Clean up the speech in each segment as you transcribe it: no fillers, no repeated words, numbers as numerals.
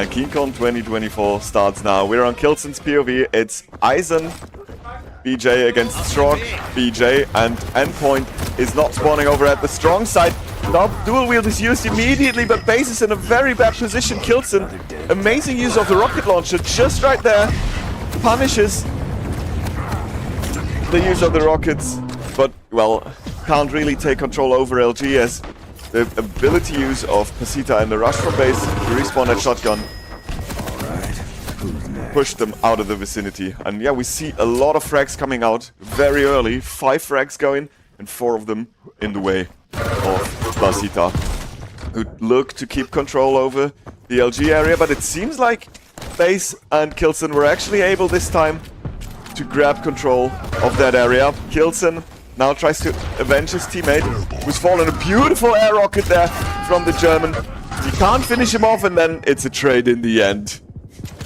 KeenCon 2024 starts now. We're on Kilson's POV. It's Eisen, BJ against Strong, BJ, and Endpoint is not spawning over at the strong side. Now dual wield is used immediately, but Base is in a very bad position. Kilson, amazing use of the rocket launcher just right there, punishes the use of the rockets, but well, can't really take control over LG as the ability use of Basita and the rush from base to respawn at shotgun pushed them out of the vicinity. And yeah, we see a lot of frags coming out very early. 5 frags going and 4 of them in the way of Basita, who look to keep control over the LG area, but it seems like Base and Kilson were actually able this time to grab control of that area. Kilson now tries to avenge his teammate, who's fallen. A beautiful air rocket there from the German. He can't finish him off, and then it's a trade in the end.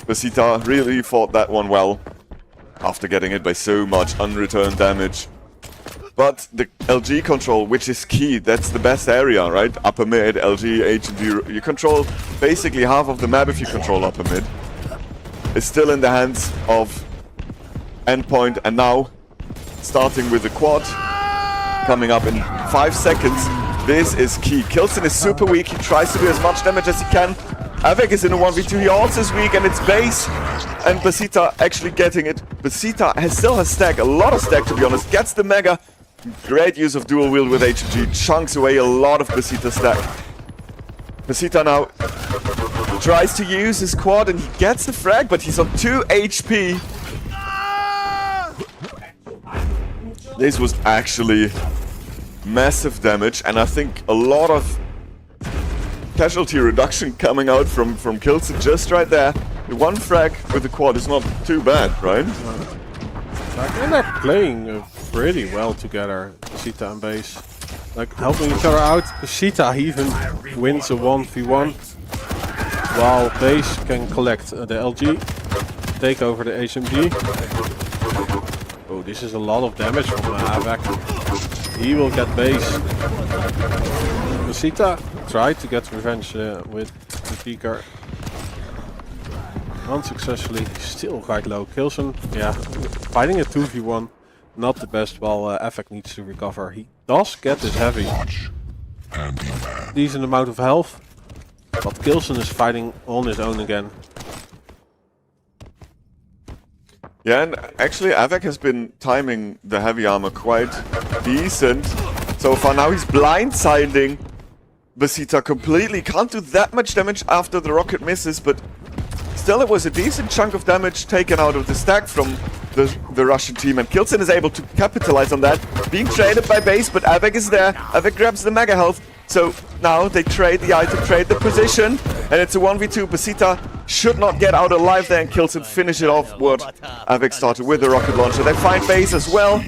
Basita really fought that one well, after getting hit by so much unreturned damage. But the LG control, which is key, that's the best area, right? Upper mid, LG, H and D. You control basically half of the map if you control upper mid. It's still in the hands of Endpoint, and now starting with the quad coming up in 5 seconds. This is key. Kilson is super weak. He tries to do as much damage as he can. Avek is in a 1v2. He also is weak, and it's Base and Basita actually getting it. Basita still has stack, a lot of stack to be honest. Gets the mega. Great use of dual wield with HG. Chunks away a lot of Basita stack. Basita now tries to use his quad and he gets the frag, but he's on 2 HP. This was actually massive damage, and I think a lot of casualty reduction coming out from Kilson just right there. The 1 frag with the quad is not too bad, right? Like, and they're playing pretty well together, Basita and Base. Like, helping each other out. Basita even wins a 1v1, while Base can collect the LG, take over the HMG. Oh, this is a lot of damage from Avek. He will get Base. Basita tried to get revenge with the Peaker. Unsuccessfully, still quite low. Kilson, yeah, fighting a 2v1, not the best, while Avek needs to recover. He does get this heavy. Decent amount of health, but Kilson is fighting on his own again. Yeah, and actually Avek has been timing the heavy armor quite decent so far. Now he's blindsiding Basita completely. Can't do that much damage after the rocket misses, but still it was a decent chunk of damage taken out of the stack from the Russian team, and Kilson is able to capitalize on that. Being traded by Base, but Avek is there. Avek grabs the mega health. So now they trade the item, trade the position, and it's a 1v2. Basita should not get out alive there, and Kilson finish it off what Avek started with the rocket launcher. They find Base as well.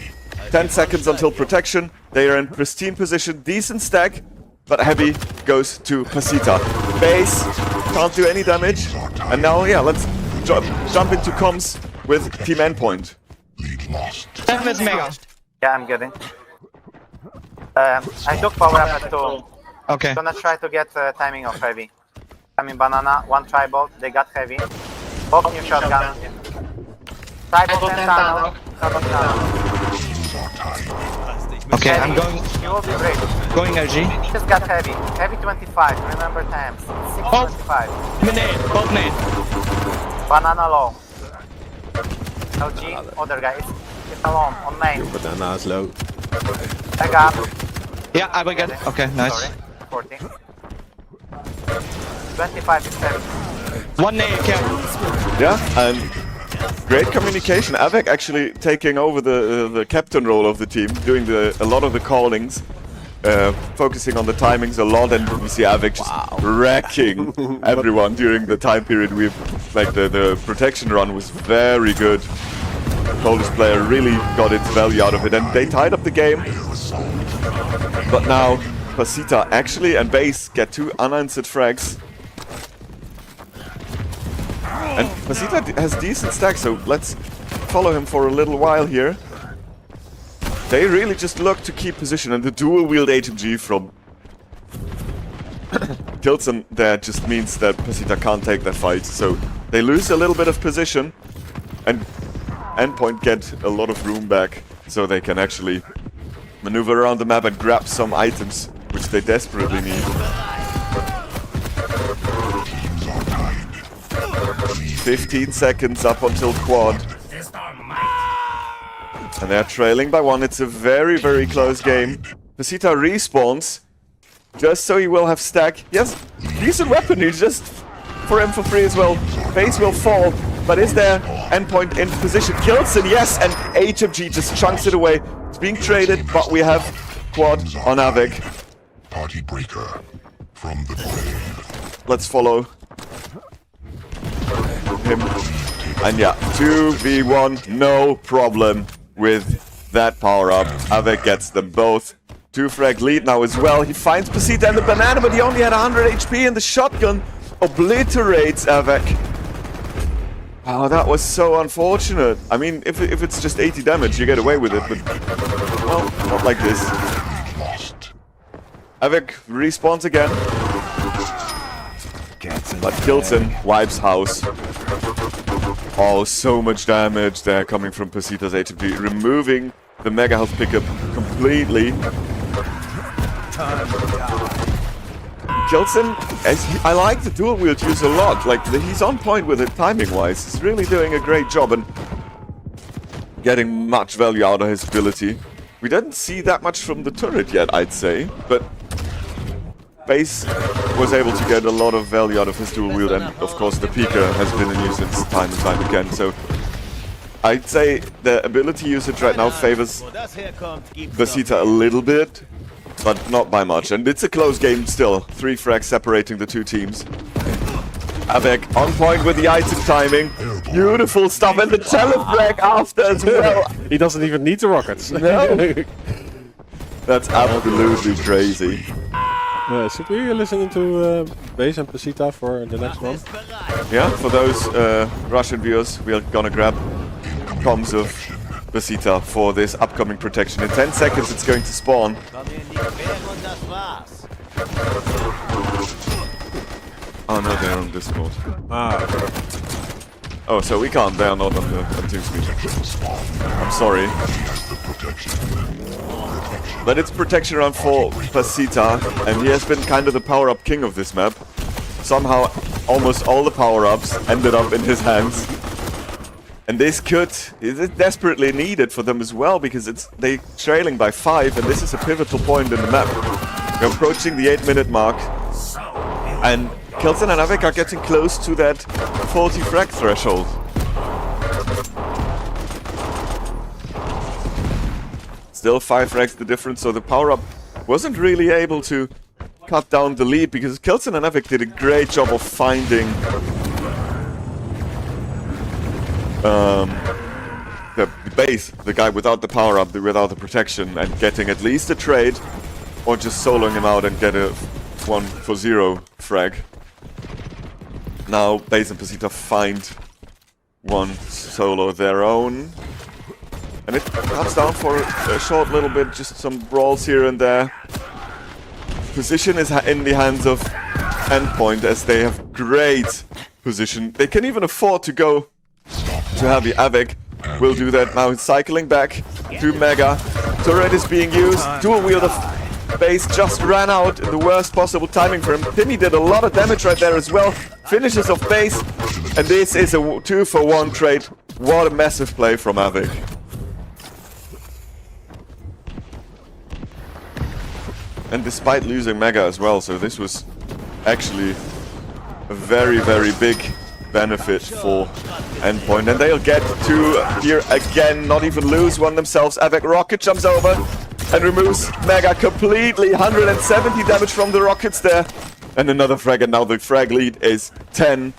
10 seconds until protection. They are in pristine position, decent stack, but heavy goes to Basita. Base can't do any damage, and now yeah, let's jump into comms with Team Endpoint. Yeah, I'm getting. I took power up at 2. Okay. Gonna try to get timing of heavy. I mean banana, 1 tribal, they got heavy. Both new shotgun. Tribal 10 tunnel, shotgun tunnel. Okay, Heavy, I'm going. you will be great. Going LG. Just got heavy. Heavy 25, remember times. 625. Nade, both nade. Banana low. LG, other guy. It's alone, on main. Banana is low. I got. Yeah, I will get. Okay, nice. Sorry, 40. 25 is heavy. 1 nade, kill. Yeah, and great communication. Avek actually taking over the captain role of the team, doing a lot of the callings, focusing on the timings a lot, and we see Avek just wrecking everyone during the time period. The protection run was very good. Polish player really got its value out of it, and they tied up the game. But now Basita actually and Base get 2 unanswered frags. And Basita has decent stacks, so let's follow him for a little while here. They really just look to keep position, and the dual wield HMG from Kilton there just means that Basita can't take that fight, so they lose a little bit of position, and Endpoint get a lot of room back, so they can actually maneuver around the map and grab some items, which they desperately need. 15 seconds up until quad. And they're trailing by 1. It's a very, very close game. Basita respawns, just so he will have stack. Yes, decent weapon, he's just for him for free as well. Base will fall, but is there Endpoint in position? Kills him, yes, and HMG just chunks it away. It's being traded, but we have quad on Avec. Party breaker from the grave. Let's follow him. And yeah, 2v1, no problem with that power up. Avec gets them both. 2-frag lead now as well. He finds Basita and the banana, but he only had 100 HP, and the shotgun obliterates Avec. Oh, that was so unfortunate. I mean, if it's just 80 damage, you get away with it, but well, not like this. Avec respawns again, but Kilton wipes house. Oh, so much damage there coming from Basita's HMG, removing the mega health pickup completely. Kilton, I like the dual wield use a lot. Like, he's on point with it timing-wise. He's really doing a great job and getting much value out of his ability. We didn't see that much from the turret yet, I'd say, but Base was able to get a lot of value out of his dual wield, and of course the Pika has been in use time and time again, so I'd say the ability usage right now favors Basita a little bit, but not by much, and it's a close game still. 3 frags separating the two teams. Avec on point with the item timing. Beautiful stuff, and the telefrag after as well. He doesn't even need the rockets. No. That's absolutely crazy. Should we listen to Base and Basita for the next one? Yeah, for those Russian viewers, we are gonna grab comms of Basita for this upcoming protection. In 10 seconds it's going to spawn. Oh no, they're on Discord. Ah, okay. Oh, so we can't, they are not on TeamSpeak. I'm sorry. But it's protection round for Basita, and he has been kind of the power-up king of this map. Somehow, almost all the power-ups ended up in his hands. And this is desperately needed for them as well, because they trailing by 5, and this is a pivotal point in the map. We're approaching the 8-minute mark, and Kilton and Avec are getting close to that 40 frag threshold. Still 5 frags the difference, so the power-up wasn't really able to cut down the lead, because Kilton and Avec did a great job of finding the base, the guy without the power-up, without the protection, and getting at least a trade, or just soloing him out and get a 1-for-0 frag. Now Base and Basita find one solo of their own. And it cuts down for a short little bit, just some brawls here and there. Position is in the hands of Endpoint, as they have great position. They can even afford to go to heavy. Avec will do that now. He's cycling back to Mega. Turret is being used. Dual wield of Base just ran out in the worst possible timing for him. Timmy did a lot of damage right there as well. Finishes off Base. And this is a 2-for-1 trade. What a massive play from Avec. And despite losing Mega as well, so this was actually a very, very big benefit for Endpoint. And they'll get 2 here again, not even lose one themselves. Avec rocket jumps over and removes Mega completely. 170 damage from the rockets there. And another frag, and now the frag lead is 10.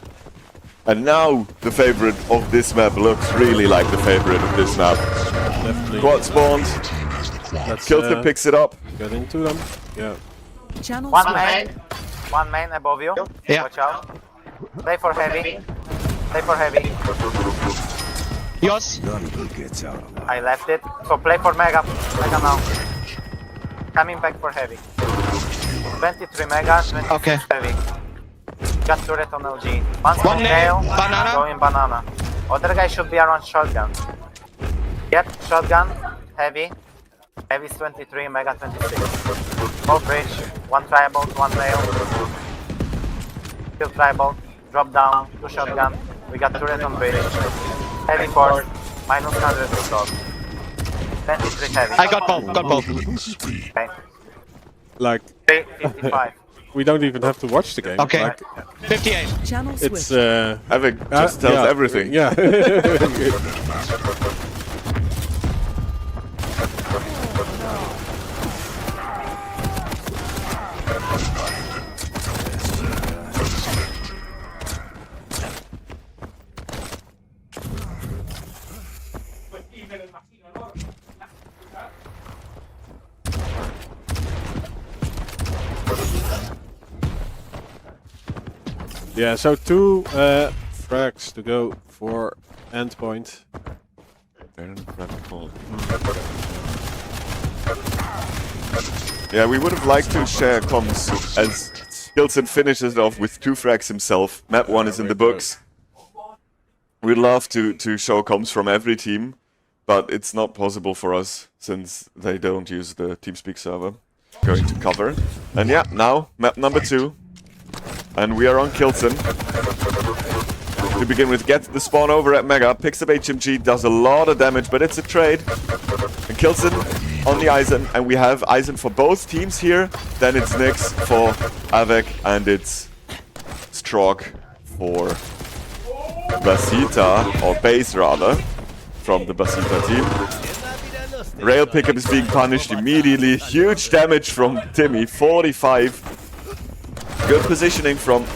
And now the favorite of this map looks really like the favorite of this map. Definitely. Quad spawned. Kilton picks it up. Get into them. Yeah. One main above you. Yeah. Watch out. Play for heavy. Play for heavy. Yours. I left it. So play for Mega. Mega now. Coming back for heavy. 23 mega, 26 Okay. heavy. Got turret on LG. One One nail, nail, banana. going banana. Other guy should be around shotgun. Yep, shotgun, heavy. Heavy's 23, mega 26. Whole bridge, one tribal, one nail. Kill tribal, drop down, two shotgun. We got turret on bridge. Heavy force, minus 100 resolve. 23 heavy. I got both. Killing spree. Okay. Like, 55. we don't even have to watch the game. Okay. Like, 58. Channel it's switch. Havoc just tells yeah, everything. Yeah. Yeah, so 2 frags to go for Endpoint. Yeah, we would have liked to share comms as Kilson finishes it off with 2 frags himself. Map 1 is in the books. We'd love to show comms from every team, but it's not possible for us since they don't use the TeamSpeak server. Going to cover. And yeah, now map number 2. And we are on Kilson. To begin with, gets the spawn over at Mega, picks up HMG, does a lot of damage, but it's a trade. And Kilson on the Eisen, and we have Eisen for both teams here. Then it's Nyx for Avec, and it's Strog for Basita, or Base rather, from the Basita team. Rail pickup is being punished immediately. Huge damage from Timmy, 45. Good positioning from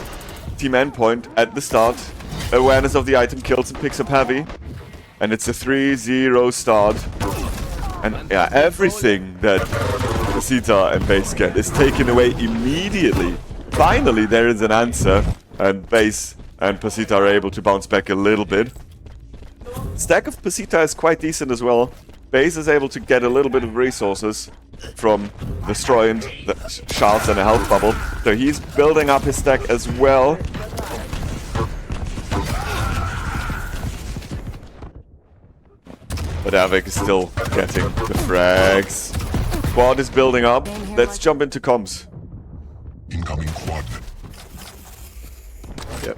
Team Endpoint at the start. Awareness of the item kills and picks up heavy. And it's a 3-0 start. And yeah, everything that Basita and Base get is taken away immediately. Finally, there is an answer. And Base and Basita are able to bounce back a little bit. Stack of Basita is quite decent as well. Base is able to get a little bit of resources from destroying the shards and a health bubble. So he's building up his stack as well. But Avec is still getting the frags. Quad is building up. Let's jump into comms. Incoming quad. Yep.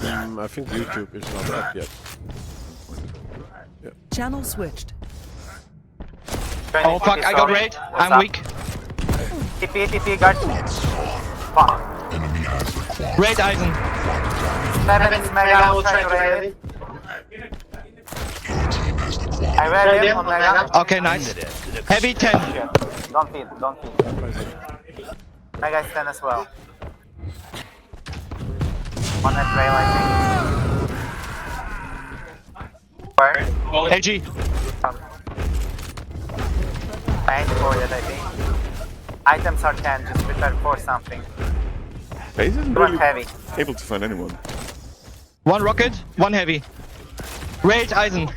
I think YouTube is not up yet. Channel switched. Oh fuck, I got raid. I'm weak. TP, guard. Fuck. Enemy has the quad. Raid Eisen. 7 mega, we'll try to raid. Your team has the quad. I read him on mega. Okay, nice. Heavy 10. Shit. Don't feed. Mega is 10 as well. One at rail, I think. Where? LG. 9 for it, I think. Items are 10, just prepare for something. Base isn't One really heavy. able to find anyone. 1 rocket, 1 heavy. Raid Eisen.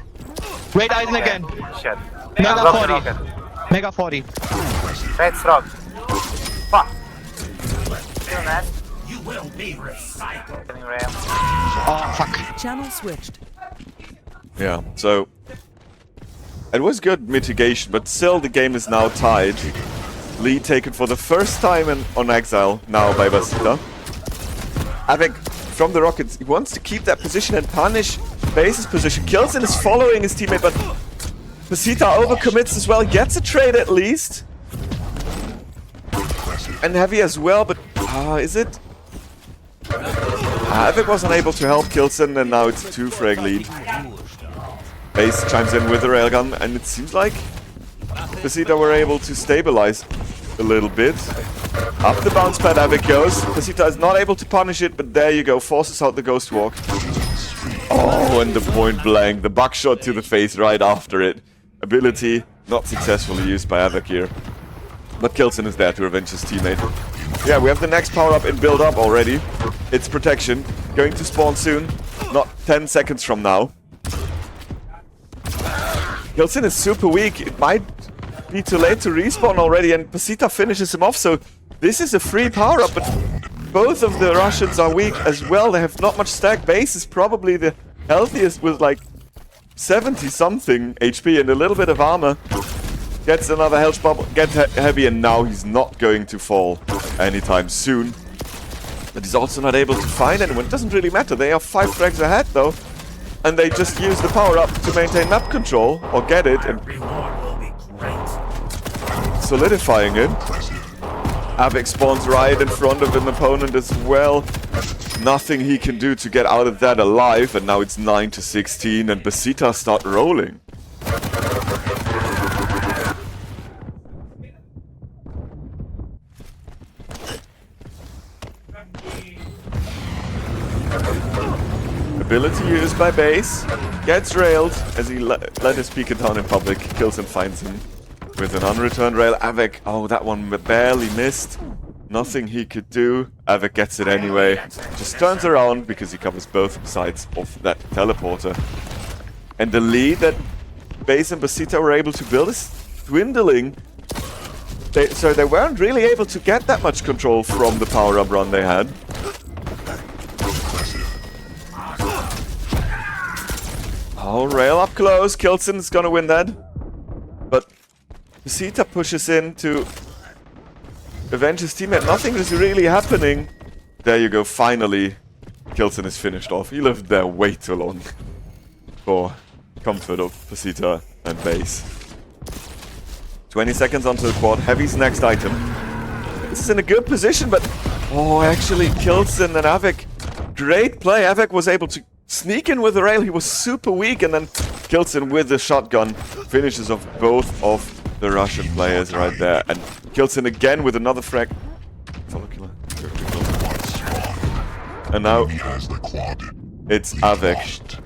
Raid Eisen again. Shit. Mega Rocket, 40. rocket. Mega 40. Red strong. Fuck. Still net. You will be recycled. Rail. Oh fuck. Channel switched. Yeah, so it was good mitigation, but still the game is now tied. Lead taken for the first time on Exile, now by Basita. Avec from the Rockets, he wants to keep that position and punish Base's position. Kilson is following his teammate, but Basita overcommits as well, gets a trade at least. And Heavy as well, but is it? Avec was unable to help Kilson, and now it's a 2-frag lead. Base chimes in with the railgun, and it seems like Basita were able to stabilize a little bit. Up the bounce pad Avec goes. Basita is not able to punish it, but there you go, forces out the Ghost Walk. Oh, and the point blank, the buckshot to the face right after it. Ability not successfully used by Avec here. But Kilson is there to revenge his teammate. Yeah, we have the next power-up in build-up already. It's protection, going to spawn soon, not 10 seconds from now. Kilson is super weak. It might be too late to respawn already, and Basita finishes him off, so this is a free power-up, but both of the Russians are weak as well. They have not much stack. Base is probably the healthiest with like 70-something HP and a little bit of armor. Gets another health bubble, gets heavy, and now he's not going to fall anytime soon. But he's also not able to find anyone. It doesn't really matter. They are 5 frags ahead though. And they just use the power-up to maintain map control, or get it, and solidifying it. Avik spawns right in front of an opponent as well. Nothing he can do to get out of that alive, and now it's 9-16, and Basita start rolling. Ability used by Base, gets railed as he let his beacon down in public, kills and finds him with an unreturned rail. Avik, oh, that one barely missed. Nothing he could do. Avik gets it anyway. Just turns around because he covers both sides of that teleporter. And the lead that Base and Basita were able to build is dwindling. So they weren't really able to get that much control from the power-up run they had. Oh, rail up close. Kilson is gonna win that. But Basita pushes in to avenge his teammate. Nothing is really happening. There you go. Finally, Kilson is finished off. He lived there way too long for comfort of Basita and Base. 20 seconds onto the quad. Heavy's next item. This is in a good position, but... Oh, actually, Kilson and Avik. Great play. Avik was able to sneak in with the rail. He was super weak, and then Kilson with the shotgun finishes off both of the Russian players right there. And Kilson again with another frag. Follow killer. And now it's Avik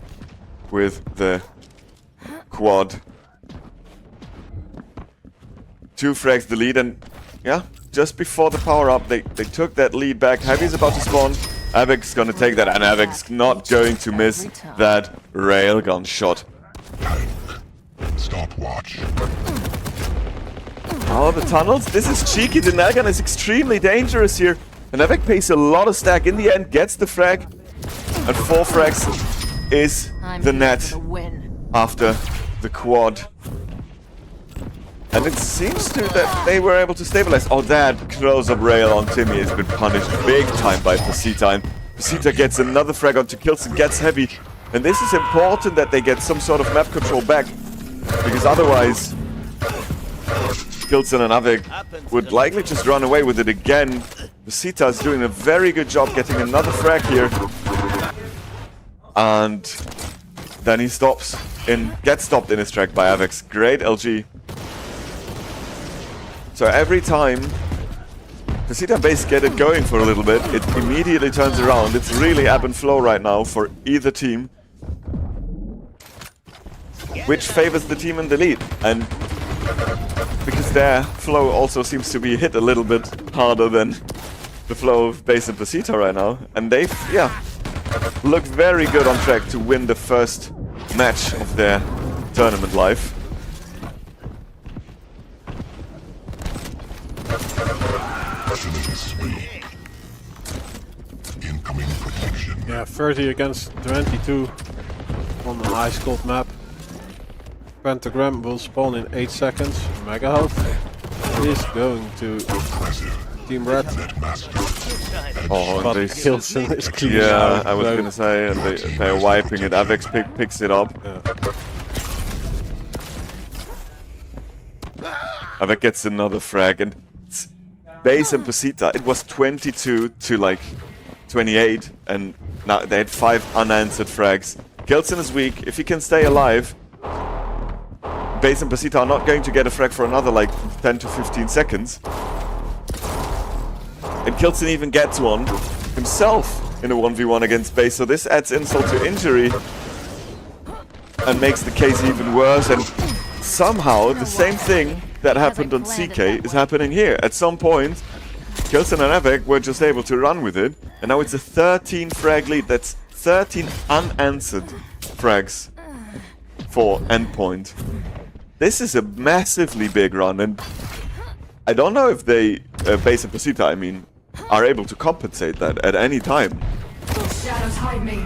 with the quad. 2 frags the lead, and yeah, just before the power up, they took that lead back. Heavy's about to spawn. Avik's gonna take that, and Avik's not going to miss that railgun shot. Stopwatch. Oh, the tunnels. This is cheeky. The nailgun is extremely dangerous here. And Avik pays a lot of stack. In the end, gets the frag. And 4 frags is the net after the quad. And it seems to that they were able to stabilize. Oh, that close-up rail on Timmy has been punished big time by Basita. And Basita gets another frag onto Kilson, gets heavy. And this is important that they get some sort of map control back. Because otherwise, Kilson and Avik would likely just run away with it again. Basita is doing a very good job getting another frag here. And then he gets stopped in his track by Avik's great LG. So every time Basita and Base get it going for a little bit, it immediately turns around. It's really ebb and flow right now for either team, which favors the team in the lead. And because their flow also seems to be hit a little bit harder than the flow of Base and Basita right now. And they, yeah, look very good on track to win the first match of their tournament life. Incoming protection. Yeah, 30 against 22 on an ice cold map. Pentagram will spawn in 8 seconds. Mega health is going to Team Red. Oh, But they Kilson is clean. yeah, I was gonna say, and they're wiping it. Avik picks it up. Yeah. Avik gets another frag, and Base and Basita, it was 22 to like 28, and now they had 5 unanswered frags. Kilson is weak. If he can stay alive, Base and Basita are not going to get a frag for another like 10 to 15 seconds. And Kilson even gets one himself in a 1v1 against Base, so this adds insult to injury and makes the case even worse. And somehow the same thing that happened on CK is happening here. At some point, Kilson and Avik were just able to run with it, and now it's a 13 frag lead. That's 13 unanswered frags for Endpoint. this is a massively big run, and I don't know if they, Base and Basita, I mean, are able to compensate that at any time. Shadows hide me.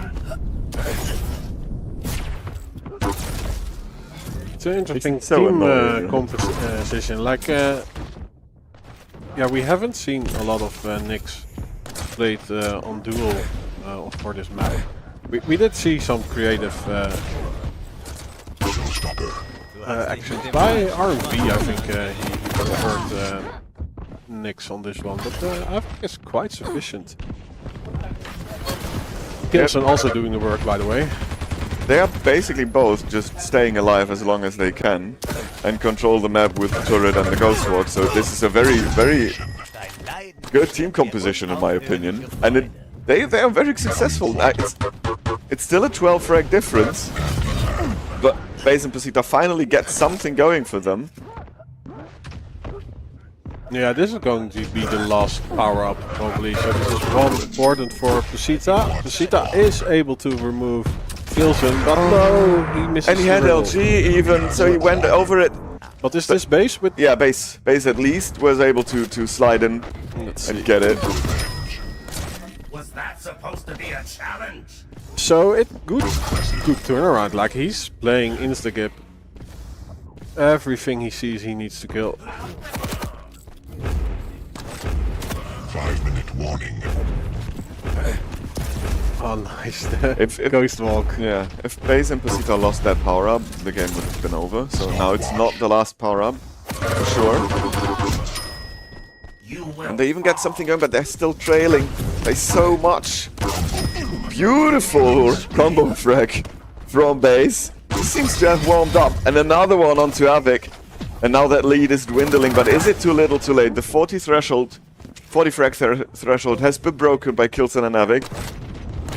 It's an interesting It's so team annoying. composition. Like, yeah, we haven't seen a lot of Nyx played on duel for this map. We did see some creative actions by R&B. I think he preferred Nyx on this one, but I think it's quite sufficient. Kilson also doing the work, by the way. They are basically both just staying alive as long as they can and control the map with the turret and the ghost walk. So this is a very, very good team composition in my opinion. And they are very successful. It's still a 12 frag difference, but Base and Basita finally get something going for them. Yeah, this is going to be the last power-up, probably. So this is one important for Basita. Basita is able to remove Kilson, but no, he misses. And he had the riddle. LG even, so he went over it. But is this base with? Yeah, Base at least was able to slide in Let's and see. get it. Was that supposed to be a challenge? So it good turnaround. Like he's playing instagip. Everything he sees, he needs to kill. 5-minute warning. Oh, nice. If- Ghost walk. Yeah, if Base and Basita lost that power up, the game would have been over. So now it's not the last power up, for sure. And they even get something going, but they're still trailing by so much. Beautiful combo frag from Base. He seems to have warmed up, and another one onto Avik. And now that lead is dwindling, but is it too little too late? The 40 frag threshold has been broken by Kilson and Avik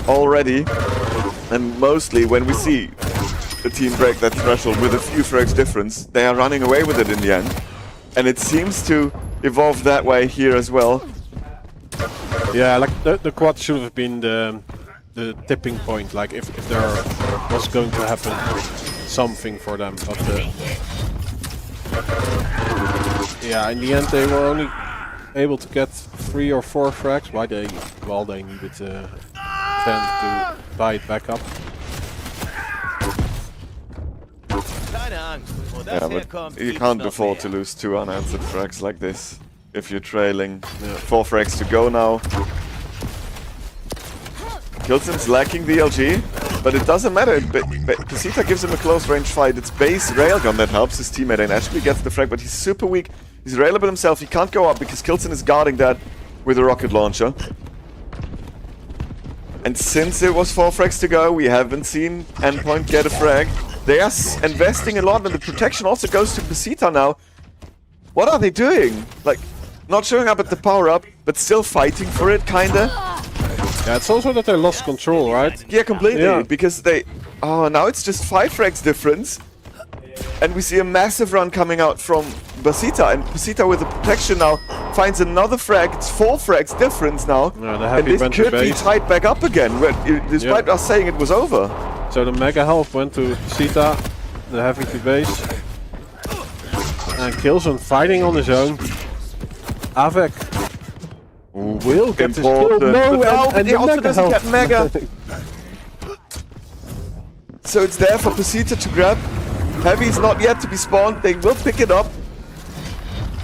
already. And mostly when we see the team break that threshold with a few frags difference, they are running away with it in the end. And it seems to evolve that way here as well. Yeah, like the quad should have been the tipping point. Like if there was going to happen something for them, but yeah, in the end they were only able to get 3 or 4 frags. Why they? Well, they needed 10 to buy it back up. Yeah, but you can't afford to lose 2 unanswered frags like this. If you're trailing, 4 frags to go now. Kilson's lacking the LG, but it doesn't matter. Basita gives him a close range fight. It's Base railgun that helps his teammate, and Ashby gets the frag, but he's super weak. He's railable himself. He can't go up because Kilson is guarding that with a rocket launcher. And since it was 4 frags to go, we haven't seen Endpoint get a frag. They are investing a lot, and the protection also goes to Basita now. What are they doing? Like, not showing up at the power-up, but still fighting for it, kinda? Yeah, it's also that they lost control, right? Yeah, completely, Yeah. because they... Oh, now it's just 5 frags difference. And we see a massive run coming out from Basita, and Basita with the protection now finds another frag. It's 4 frags difference now. Yeah, the And heavy this went to could be base. tied back up again, despite us saying it was over. So the mega health went to Basita, the heavy to base. And Kilson fighting on his own. Avik will get his kill. Important. No, But and he the also mega doesn't health. get mega. So it's there for Basita to grab. Heavy's not yet to be spawned. They will pick it up.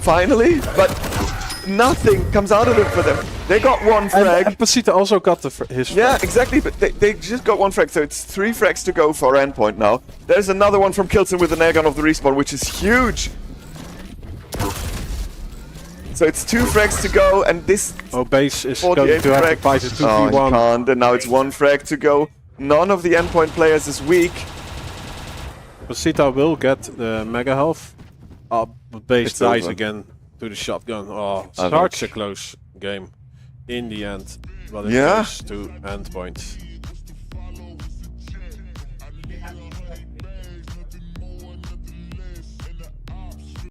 Finally, but nothing comes out of it for them. They got 1 frag. And Basita also got his frag. Yeah, exactly, but they just got 1 frag, so it's 3 frags to go for Endpoint now. There's another one from Kilson with an air gun of the respawn, which is huge. So it's 2 frags to go, and this Oh, Base is 48 going to have to frag. fight a Oh, he 2v1. can't, and now it's 1 frag to go. None of the Endpoint players is weak. Basita will get the mega health. But Base It's dies over. again to the shotgun. Oh, Avik. such a close game in the end. But it Yeah. goes to Endpoint.